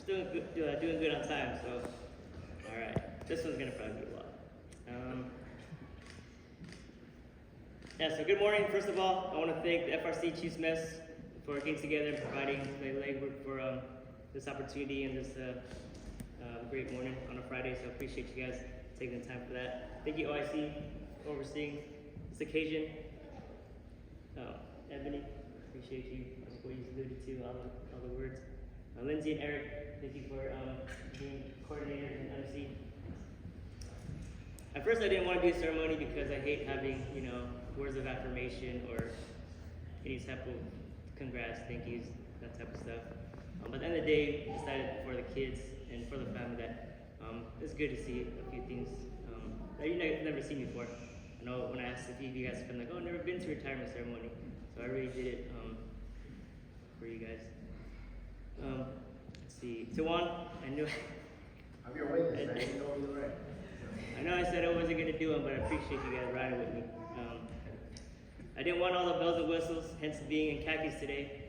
still doing good on time, so, all right. This one's gonna probably be a lot. Yeah, so good morning. First of all, I want to thank the FRC Chiefs Mess for getting together and providing the legwork for this opportunity and this great morning on a Friday, so I appreciate you guys taking the time for that. Thank you, OIC, for overseeing this occasion. Ebony, appreciate you, what you alluded to, all the words. Lindsay and Eric, thank you for being coordinators and MC. At first I didn't want to do a ceremony because I hate having, words of affirmation or any type of congrats, thank yous, that type of stuff. But at the end of the day, I decided for the kids and for the family that it's good to see a few things that you've never seen before. I know when I asked a few of you guys, I'm like, oh, I've never been to a retirement ceremony. So I really did it for you guys. Let's see. Tawan, I knew. I'm your witness, man. You know you're right. I know I said I wasn't going to do them, but I appreciate you guys riding with me. I didn't want all the bells and whistles, hence being in khakis today.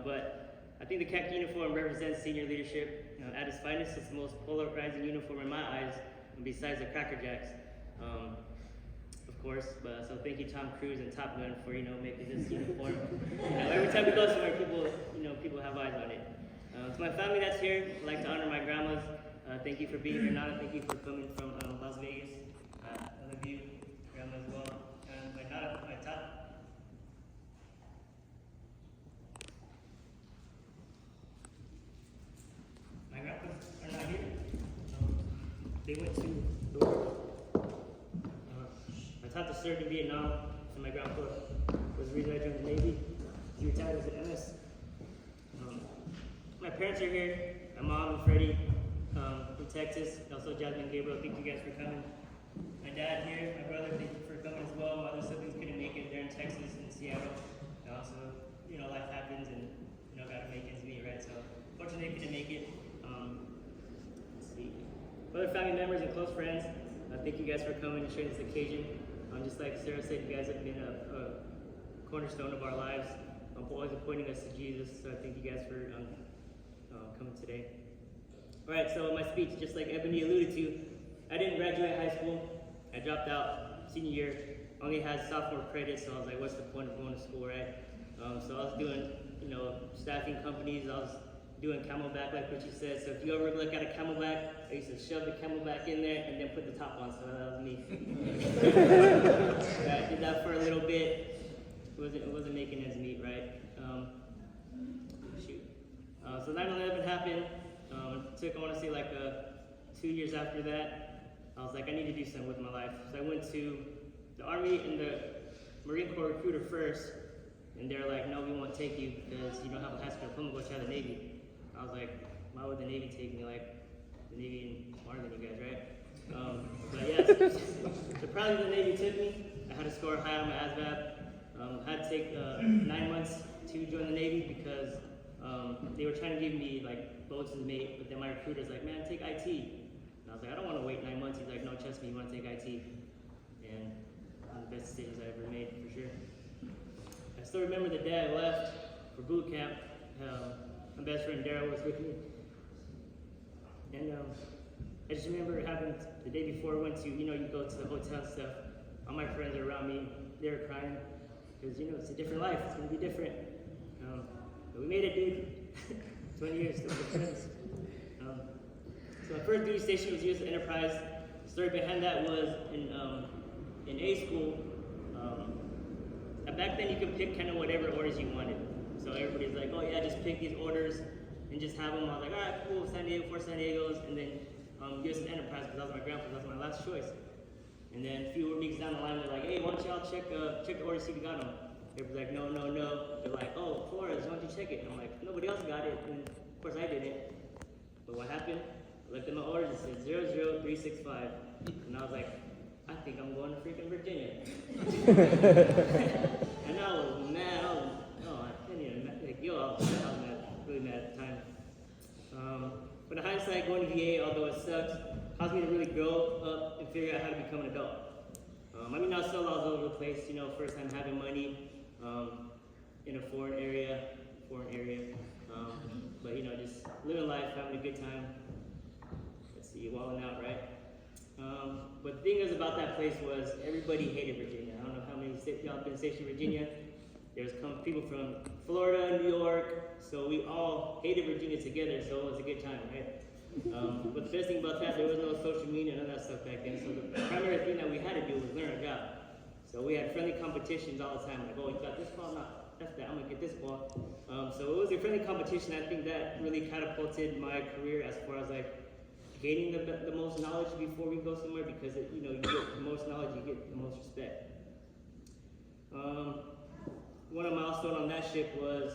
But I think the khaki uniform represents senior leadership. At its finest, it's the most polarizing uniform in my eyes, besides the Cracker Jacks. Of course, but so thank you, Tom Cruise and Top Gun, for making this uniform. Every time we go somewhere, people have eyes on it. To my family that's here, I'd like to honor my grandmas. Thank you for being here, Nana. Thank you for coming from Las Vegas. I love you, grandma as well. And my Nana, my top. My grandpas are not here. They went to the war. My tata served in Vietnam, and my grandpa was the reason I joined the Navy. He retired as an MS. My parents are here. My mom and Freddie from Texas. Also Jasmine and Gabriel, thank you guys for coming. My dad here, my brother, thank you for coming as well. My other siblings couldn't make it. They're in Texas and Seattle. So, life happens and, gotta make ends meet, right? So, fortunately, they couldn't make it. Let's see. Other family members and close friends, thank you guys for coming and sharing this occasion. Just like Sarah said, you guys have been a cornerstone of our lives, always pointing us to Jesus. So I thank you guys for coming today. All right, so my speech, just like Ebony alluded to, I didn't graduate high school. I dropped out senior year. Only had sophomore credit, so I was like, what's the point of going to school, right? So I was doing, staffing companies. I was doing Camelback, like what you said. So if you ever look at a Camelback, I used to shove the Camelback in there and then put the top on. So that was me. I did that for a little bit. It wasn't making ends meet, right? So 9/11 happened. Took, I want to say, like 2 years after that. I was like, I need to do something with my life. So I went to the Army and the Marine Corps recruiter first, and they're like, no, we won't take you because you don't have a high school diploma, go try the Navy. I was like, why would the Navy take me? Like, the Navy is smarter than you guys, right? But yeah, surprisingly the Navy took me. I had to score high on my ASVAB. I had to take 9 months to join the Navy because they were trying to give me like boatswain's mate, but then my recruiter's like, man, take IT. And I was like, I don't want to wait 9 months. He's like, no, trust me, you want to take IT. And one of the best decisions I ever made, for sure. I still remember the day I left for boot camp. My best friend Daryl was with me. And I just remember it happened the day before I went to, you go to the hotel and stuff. All my friends are around me. They were crying because, it's a different life. It's going to be different. But we made it, dude. 20 years, still good friends. So my first duty station was U.S. Enterprise. The story behind that was in A school. Back then you could pick kind of whatever orders you wanted. So everybody's like, oh yeah, just pick these orders and just have them. I was like, all right, cool, San Diego, 4 San Diegos, and then U.S. Enterprise, because that was my grandpa's, that was my last choice. And then a few weeks down the line, they're like, hey, why don't y'all check the orders, see if you got them. Everybody's like, no, no, no. They're like, oh, Flores, why don't you check it? And I'm like, nobody else got it, and of course I didn't. But what happened? I looked at my orders, it said 00365, and I was like, I think I'm going to freaking Virginia. And I was mad. I can't even, I was mad, really mad at the time. But in hindsight, going to VA, although it sucked, caused me to really grow up and figure out how to become an adult. I was still all over the place, first time having money in a foreign area. But you know, just living life, having a good time. Let's see, walling out, right? But the thing is about that place was everybody hated Virginia. I don't know how many y'all been stationed in Virginia. There's people from Florida, New York, so we all hated Virginia together, so it was a good time, right? But the best thing about that, there was no social media, none of that stuff back then, so the primary thing that we had to do was learn a job. So we had friendly competitions all the time, like, oh, you got this ball? No, that's that, I'm gonna get this ball. So it was a friendly competition. I think that really catapulted my career as far as like gaining the most knowledge before we go somewhere, because you know, you get the most knowledge, you get the most respect. One of my milestone on that ship was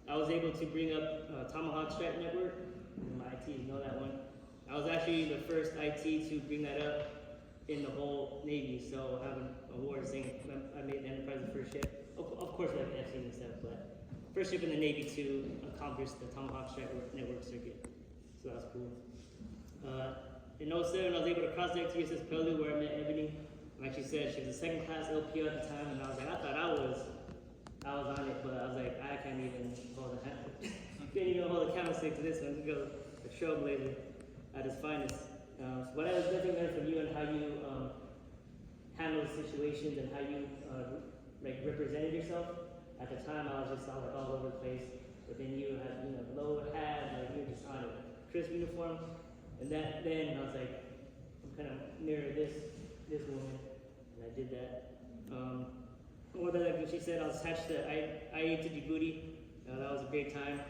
I was able to bring up Tomahawk Strike Network. My IT, you know that one. I was actually the first IT to bring that up in the whole Navy, so I have an award saying I made the Enterprise the first ship. Of course, like FC and stuff, but first ship in the Navy to accomplish the Tomahawk Strike Network circuit. So that's cool. In 07, I was able to cross-deck to USS Prelude, where I met Ebony. Like she said, she was a second class LPO at the time, and I was like, I thought I was on it, but I was like, I can't even hold a candlestick to this one. To go a trailblazer at his finest. But I was definitely learning from you and how you handle situations and how you like represented yourself. At the time, I was just all over the place, but then you had low hat, like you were just on a crisp uniform, and then I was like, I'm kind of mirror this woman, and I did that. What like she said, I was attached to IA to Djibouti. That was a great time.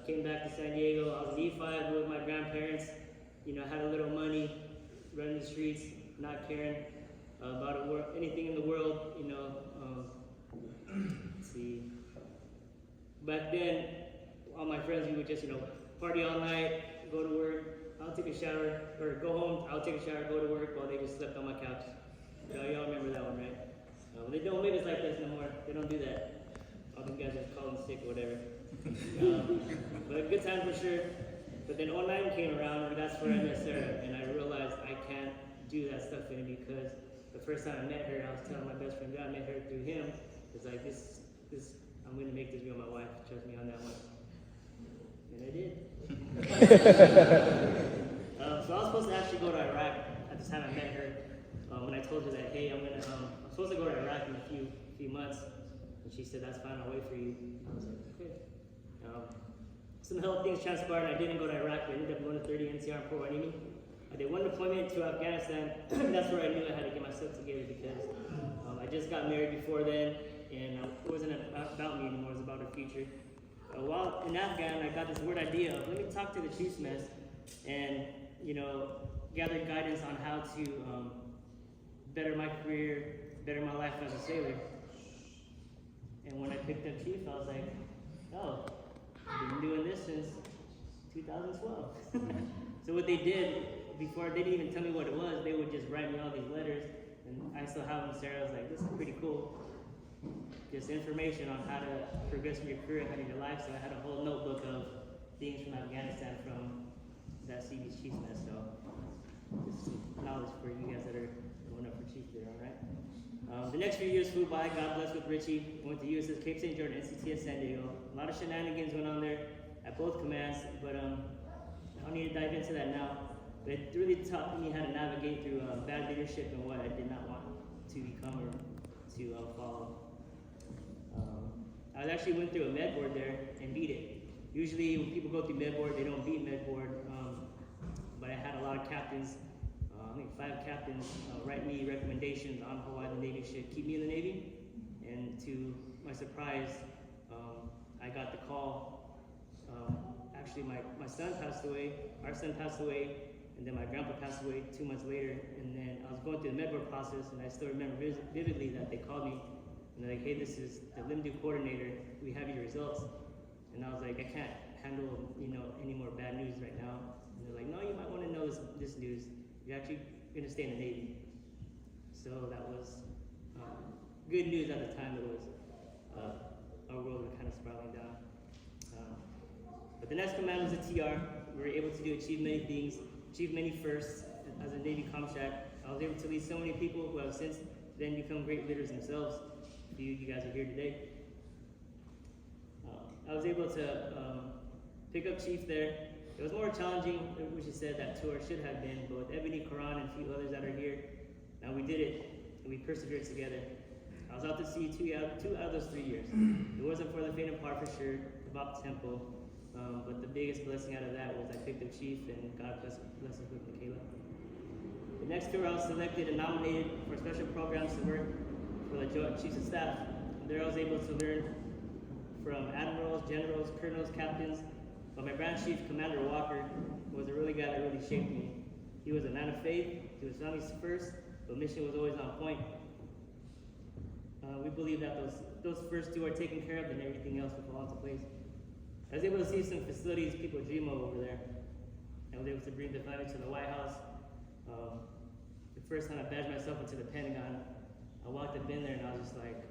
Came back to San Diego. I was an E5 with my grandparents. Had a little money, running the streets, not caring about anything in the world. Let's see. Back then, all my friends, we would just party all night, go to work. I'll take a shower, or go home. I'll take a shower, go to work, while they just slept on my couch. Y'all remember that one, right? They don't make us like this no more. They don't do that. All them guys just call them sick or whatever. But a good time for sure. But then 09 came around, and that's where I met Sarah, and I realized I can't do that stuff anymore, because the first time I met her, I was telling my best friend, I met her through him. It's like this. I'm going to make this girl my wife. Trust me on that one. And I did. So I was supposed to actually go to Iraq at the time I met her. When I told her that, hey, I'm supposed to go to Iraq in a few months, and she said, that's fine, I'll wait for you. I was like, okay. Some health things transpired, and I didn't go to Iraq, but I ended up going to 30 NCR in Fort Hueneme. I did one deployment to Afghanistan. That's where I knew I had to get myself together, because I just got married before then, and it wasn't about me anymore, it was about the future. While in Afghan, I got this weird idea of, let me talk to the chief's mess and, gather guidance on how to better my career, better my life as a sailor. And when I picked up chief, I was like, oh, I've been doing this since 2012. So what they did, before they didn't even tell me what it was, they would just write me all these letters, and I still have them. Sarah was like, this is pretty cool. Just information on how to progress in your career and how to your life. So I had a whole notebook of things from Afghanistan from that CB's chief's mess. So just some knowledge for you guys that are going up for chief there, all right? The next few years flew by, God bless with Richie. Went to USS Cape St. Jordan, NCTS San Diego. A lot of shenanigans went on there at both commands, but I don't need to dive into that now. But it really taught me how to navigate through bad leadership and what I did not want to become or to follow. I actually went through a med board there and beat it. Usually when people go through med board, they don't beat med board, but I had a lot of captains, I think 5 captains, write me recommendations on why the Navy should keep me in the Navy. And to my surprise, I got the call. Actually, my son passed away, our son passed away, and then my grandpa passed away 2 months later. And then I was going through the med board process, and I still remember vividly that they called me. And they're like, hey, this is the LIMDU coordinator. We have your results. And I was like, I can't handle any more bad news right now. And they're like, no, you might want to know this news. You're actually going to stay in the Navy. So that was good news at the time. It was our world was kind of spiraling down. But the next command was a TR. We were able to achieve many things, achieve many firsts as a Navy ComShat. I was able to lead so many people who have since then become great leaders themselves. You guys are here today. I was able to pick up Chief there. It was more challenging, which he said that tour should have been, but with Ebony, Karan, and a few others that are here, now we did it, and we persevered together. I was out to sea two out of those 3 years. It wasn't for the faint of heart for sure, about the tempo, but the biggest blessing out of that was I picked up Chief, and God bless us with Michaela. The next tour I was selected and nominated for special programs to work for the Joint Chiefs of Staff. There I was able to learn from admirals, generals, colonels, captains, but my branch chief, Commander Walker, was a really guy that really shaped me. He was a man of faith, he was families first, but mission was always on point. We believe that those first two are taken care of, then everything else will fall into place. I was able to see some facilities people dream of over there. I was able to bring the family to the White House. The first time I badged myself into the Pentagon, I walked up in there and I was just like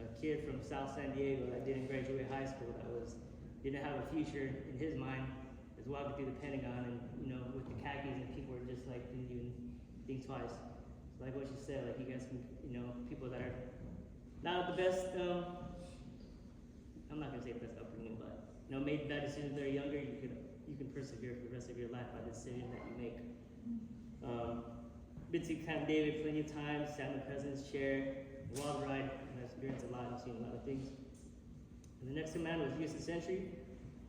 a kid from South San Diego that didn't graduate high school, that didn't have a future in his mind, is walking through the Pentagon and with the khakis, and people were just like didn't even think twice. So like what you said, like you guys can, people that are not the best, I'm not gonna say best upbringing, but made bad decisions when they're younger, you can persevere for the rest of your life by the decision that you make. Been to Camp David plenty of times, sat in the president's chair, wild ride, and I've experienced a lot, I've seen a lot of things. And the next command was U.S. Century.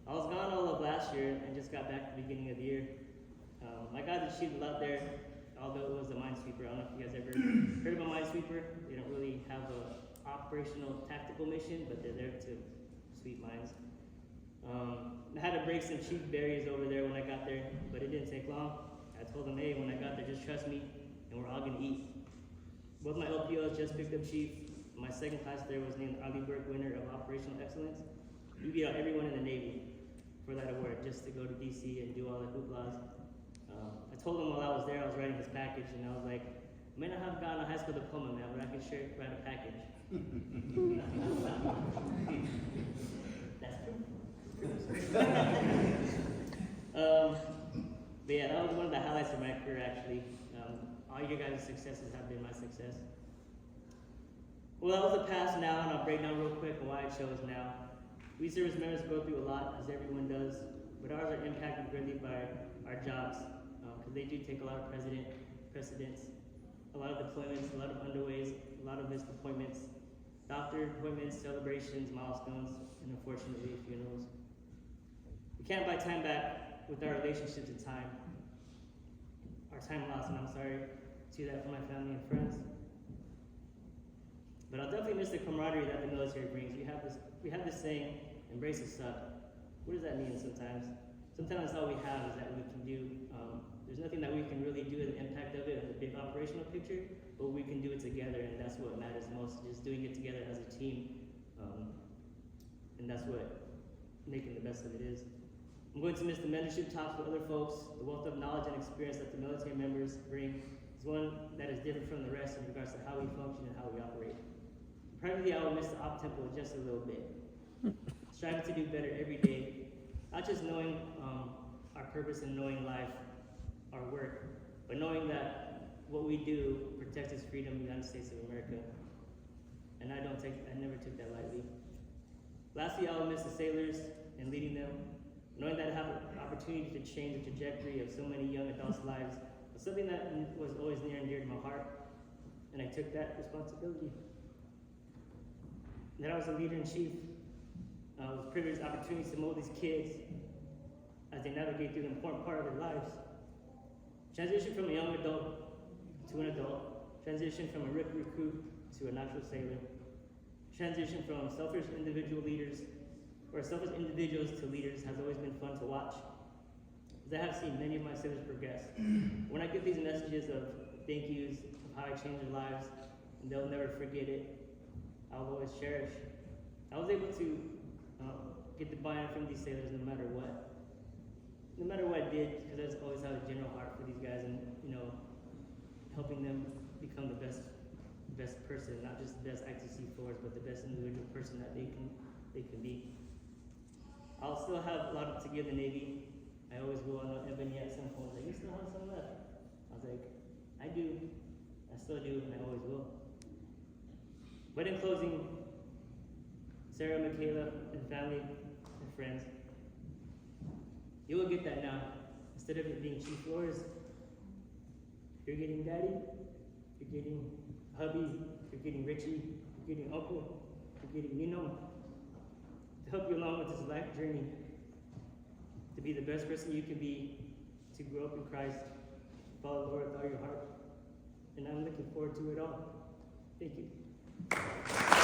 I was gone all of last year and just got back at the beginning of the year. My guys achieved a lot there, although it was a minesweeper. I don't know if you guys ever heard of a minesweeper. They don't really have a operational tactical mission, but they're there to sweep mines. I had to break some chief barriers over there when I got there, but it didn't take long. I told them, hey, when I got there, just trust me, and we're all gonna eat. Both my LPOs just picked up chief. My second class there was named Army Burke Winner of Operational Excellence. We beat out everyone in the Navy for that award, just to go to DC and do all the hooplas. I told him while I was there, I was writing his package, and I was like, I may not have gotten a high school diploma, man, but I can sure write a package. That's true. But yeah, that was one of the highlights of my career, actually. All your guys' successes have been my success. Well, that was the past now, and I'll break down real quick why I chose now. We service members go through a lot, as everyone does, but ours are impacted greatly by our jobs, because they do take a lot of precedence, a lot of deployments, a lot of underways, a lot of missed appointments, doctor appointments, celebrations, milestones, and unfortunately, funerals. We can't buy time back with our relationships and time. Our time lost, and I'm sorry to that for my family and friends. But I'll definitely miss the camaraderie that the military brings. We have this saying, embrace the suck. What does that mean sometimes? Sometimes all we have is that we can do. There's nothing that we can really do with the impact of it in the big operational picture, but we can do it together, and that's what matters most, just doing it together as a team. And that's what making the best of it is. I'm going to miss the mentorship talks with other folks. The wealth of knowledge and experience that the military members bring is one that is different from the rest in regards to how we function and how we operate. Privately, I will miss the op tempo just a little bit. Striving to do better every day, not just knowing our purpose and knowing life, our work, but knowing that what we do protects its freedom in the United States of America. And I never took that lightly. Lastly, I will miss the sailors and leading them. Knowing that I have an opportunity to change the trajectory of so many young adults' lives was something that was always near and dear to my heart, and I took that responsibility. That I was a leader in chief, with privileged opportunities to mold these kids as they navigate through the important part of their lives. Transition from a young adult to an adult, transition from a rookie recruit to a natural sailor, transition from selfish individual leaders or selfish individuals to leaders has always been fun to watch, as I have seen many of my sailors progress. When I get these messages of thank yous, of how I changed their lives, and they'll never forget it, I'll always cherish. I was able to get the buy-in from these sailors no matter what. No matter what I did, because I just always had a general heart for these guys and, helping them become the best person, not just the best ITC Flores, but the best individual person that they can be. I'll still have a lot to give the Navy. I always will. I know Ebony at some point was like, you still have some left? I was like, I do. I still do, and I always will. But in closing, Sarah, Michaela, and family and friends. You will get that now. Instead of it being Chief Flores, you're getting daddy, you're getting hubby, you're getting Richie, you're getting uncle, you're getting Nino, to help you along with this life journey, to be the best person you can be, to grow up in Christ, follow the Lord with all your heart. And I'm looking forward to it all. Thank you.